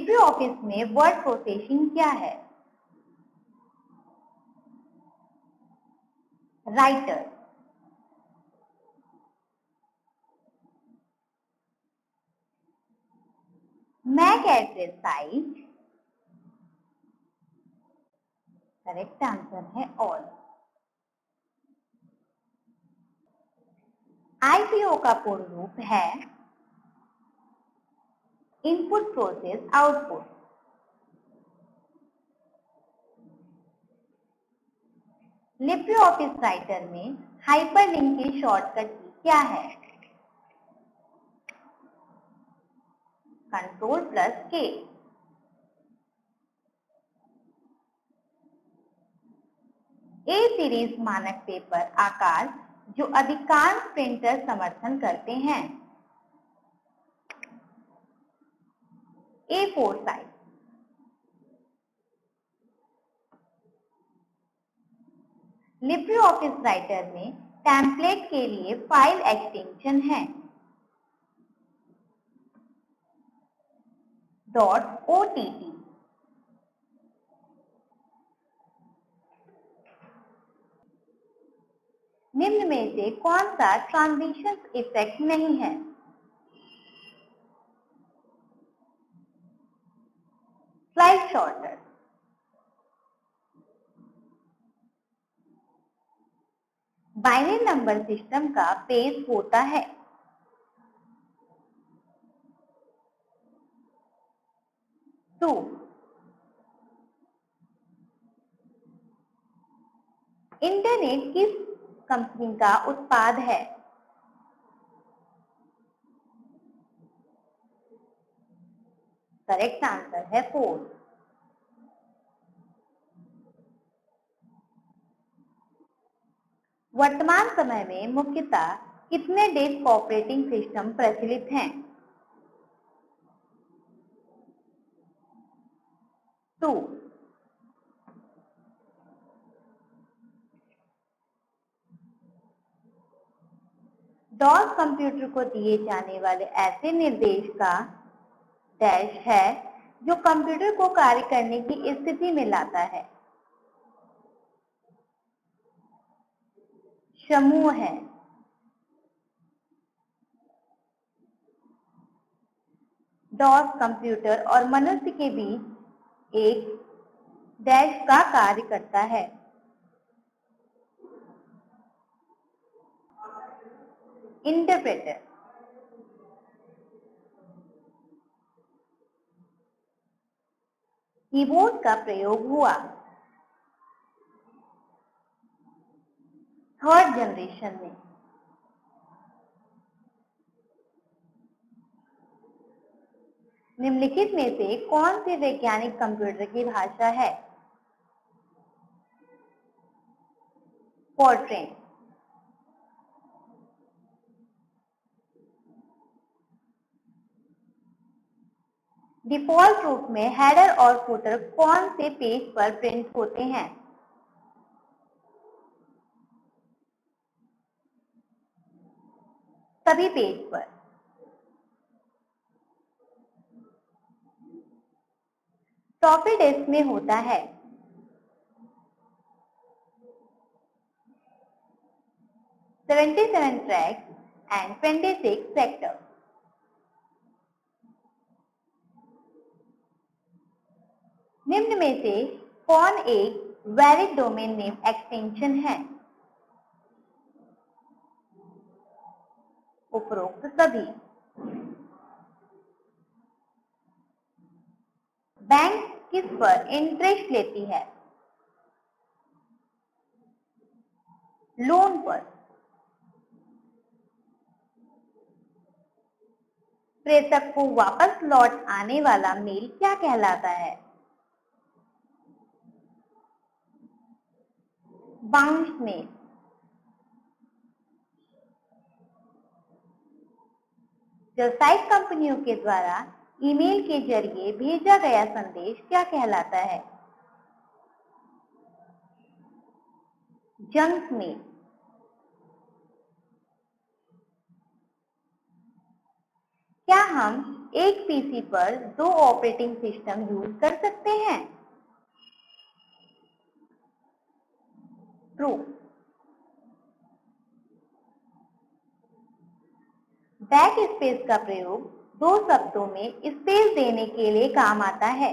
Libre Office में word processing क्या है? Writer. MAC address size, correct answer है ऑल। आईपीओ का पूर्ण रूप है input process output. Libre Office Writer में हाइपरलिंक की शॉर्टकट की क्या है? Ctrl+K। ए सीरीज मानक पेपर आकार जो अधिकांश प्रिंटर समर्थन करते हैं। A4 size. Libre Office Writer में टेम्पलेट के लिए फाइल एक्सटेंशन है .ott। निम्न में से कौन सा ट्रांजिशन इफेक्ट नहीं है? Slide shorter. Binary number system का बेस होता है टू। इंटरनेट किस कंपनी का उत्पाद है? करेक्ट आंसर है फोर्ड। वर्तमान समय में मुख्यतः कितने डेस्क ऑपरेटिंग सिस्टम प्रचलित हैं? 2। डॉस कंप्यूटर को दिए जाने वाले ऐसे निर्देश का डैश है जो कंप्यूटर को कार्य करने की स्थिति में लाता है। समूह है। डॉस कंप्यूटर और मनुष्य के बीच एक डैश का कार्य करता है। इंटरप्रेटर। कीबोर्ड का प्रयोग हुआ थर्ड जनरेशन में। निम्नलिखित में से कौन सी वैज्ञानिक कंप्यूटर की भाषा है? फोर्ट्रेन। डिफॉल्ट रूप में हेडर और फुटर कौन से पेज पर प्रिंट होते हैं? सभी पेज पर। फ्लॉपी डिस्क में होता है 77 ट्रैक्स एंड 26 सेक्टर। निम्न में से कौन एक वैलिड डोमेन नेम एक्सटेंशन है? उपरोक्त सभी। बैंक किस पर इंटरेस्ट लेती है? लोन पर। प्रेषक को वापस लौट आने वाला मेल क्या कहलाता है? Bounce mail. व्यावसायिक कंपनियों के द्वारा ईमेल के जरिए भेजा गया संदेश क्या कहलाता है? Junk mail. क्या हम एक पीसी पर 2 ऑपरेटिंग सिस्टम यूज कर सकते हैं? ट्रू। बैक स्पेस का प्रयोग 2 शब्दों में स्पेस देने के लिए काम आता है।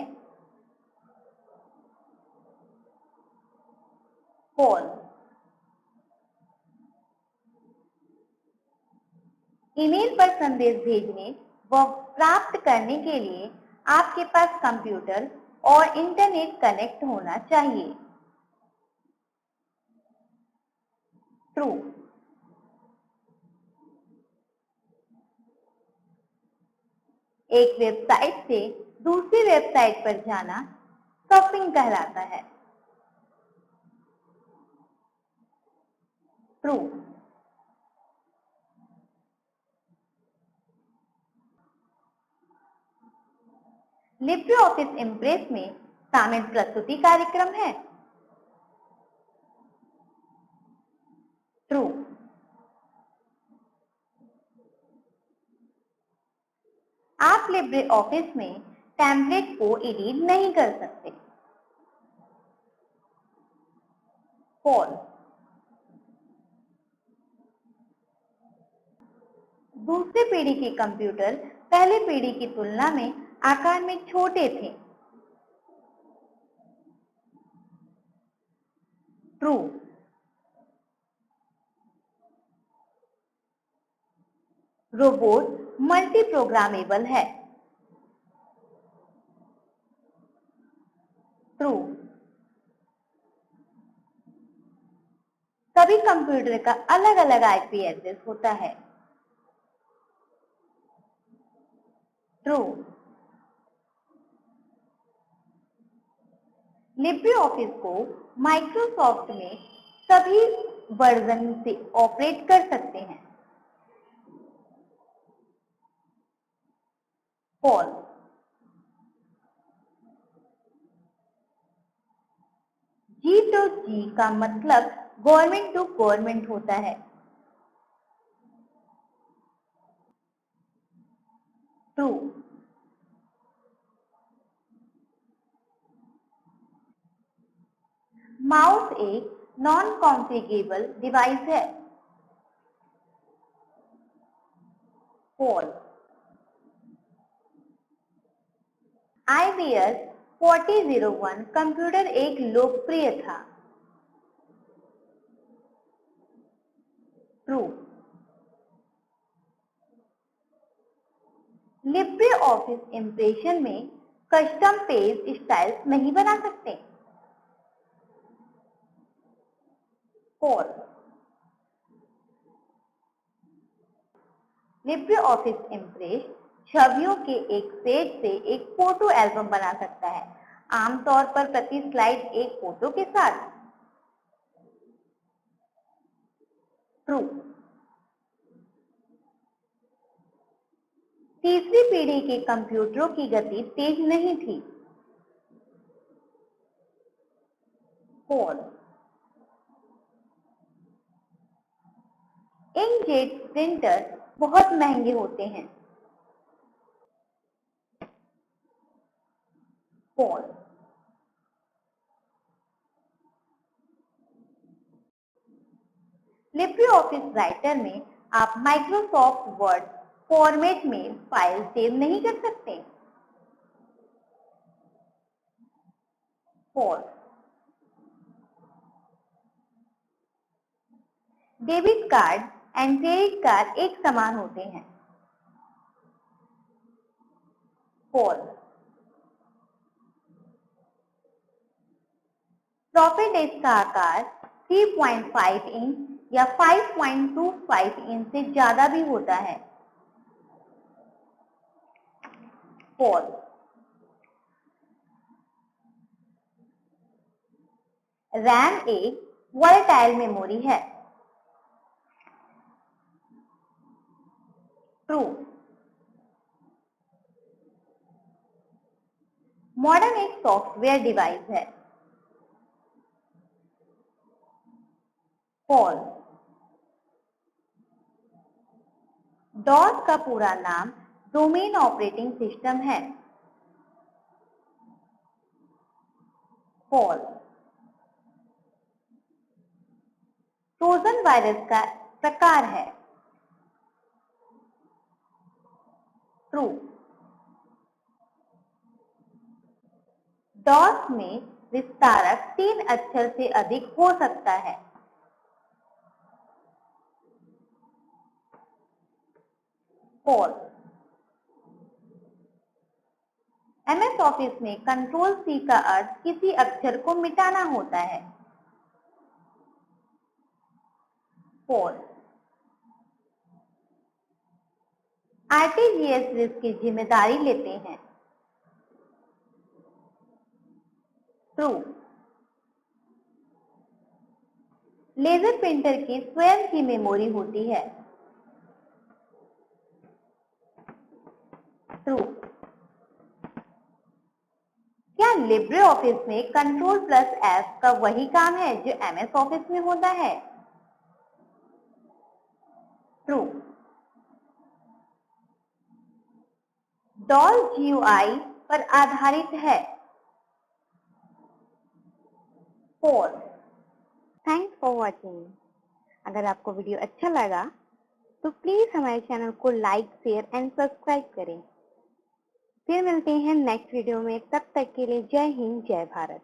फॉल्स। ईमेल पर संदेश भेजने व प्राप्त करने के लिए आपके पास कंप्यूटर और इंटरनेट कनेक्ट होना चाहिए। ट्रू। एक वेबसाइट से दूसरी वेबसाइट पर जाना सर्फिंग कहलाता है। ट्रू। लिब्रे ऑफिस इम्प्रेस में शामिल प्रस्तुति कार्यक्रम है। ट्रू। आप लिब्रे ऑफिस में टेम्पलेट को एडिट नहीं कर सकते। फॉल्स। दूसरी पीढ़ी के कंप्यूटर पहली पीढ़ी की तुलना में आकार में छोटे थे। ट्रू। रोबोट मल्टी प्रोग्रामेबल है। ट्रू। सभी कंप्यूटर का अलग अलग आईपी एड्रेस होता है। ट्रू। लिब्रे ऑफिस को माइक्रोसॉफ्ट में सभी वर्जन से ऑपरेट कर सकते हैं। फॉल्स। G2G का मतलब गवर्नमेंट टू गवर्नमेंट होता है। ट्रू। माउस एक नॉन कॉन्फ़िगरेबल डिवाइस है। फॉल्स। IBM 4001 कंप्यूटर एक लोकप्रिय था। ट्रू। लिब्रे ऑफिस इम्प्रेशन में कस्टम पेज स्टाइल्स नहीं बना सकते। फॉल्स। लिब्रे ऑफिस इम्प्रेस छवियों के एक सेट से एक फोटो एल्बम बना सकता है, आमतौर पर प्रति स्लाइड एक फोटो के साथ। ट्रू। तीसरी पीढ़ी के कंप्यूटरों की गति तेज नहीं थी। फॉल्स। इंकजेट प्रिंटर बहुत महंगे होते हैं। फॉल्स। लिब्रे ऑफिस राइटर में आप माइक्रोसॉफ्ट वर्ड फॉर्मेट में फाइल सेव नहीं कर सकते। False. Debit card and credit card एक समान होते हैं। फॉल्स। फ्लॉपी डिस्क का आकार 3.5 इंच या 5.25 इंच से ज्यादा भी होता है। फॉल्स। रैम एक वोलेटाइल मेमोरी है। ट्रू। मॉडेम एक सॉफ्टवेयर डिवाइस है। फॉल्स। डॉस का पूरा नाम डोमेन ऑपरेटिंग सिस्टम है? फॉल्स। ट्रोजन वायरस का प्रकार है? ट्रू। डॉस में विस्तारक 3 अक्षर से अधिक हो सकता है? फॉल्स। MS ऑफिस में कंट्रोल C का अर्थ किसी अक्षर को मिटाना होता है? फॉल्स। RTGS जिसकी जिम्मेदारी लेते हैं? ट्रू। लेजर प्रिंटर की स्वयं की मेमोरी होती है? ट्रू। क्या लिब्रे ऑफिस में कंट्रोल प्लस F का वही काम है जो MS ऑफिस में होता है? ट्रू। डॉल GUI पर आधारित है? फॉल्स। Thanks for watching. अगर आपको वीडियो अच्छा लगा तो प्लीज हमारे चैनल को लाइक, शेयर एंड सब्सक्राइब करें। फिर मिलते हैं नेक्स्ट वीडियो में, तब तक के लिए जय हिंद, जय भारत।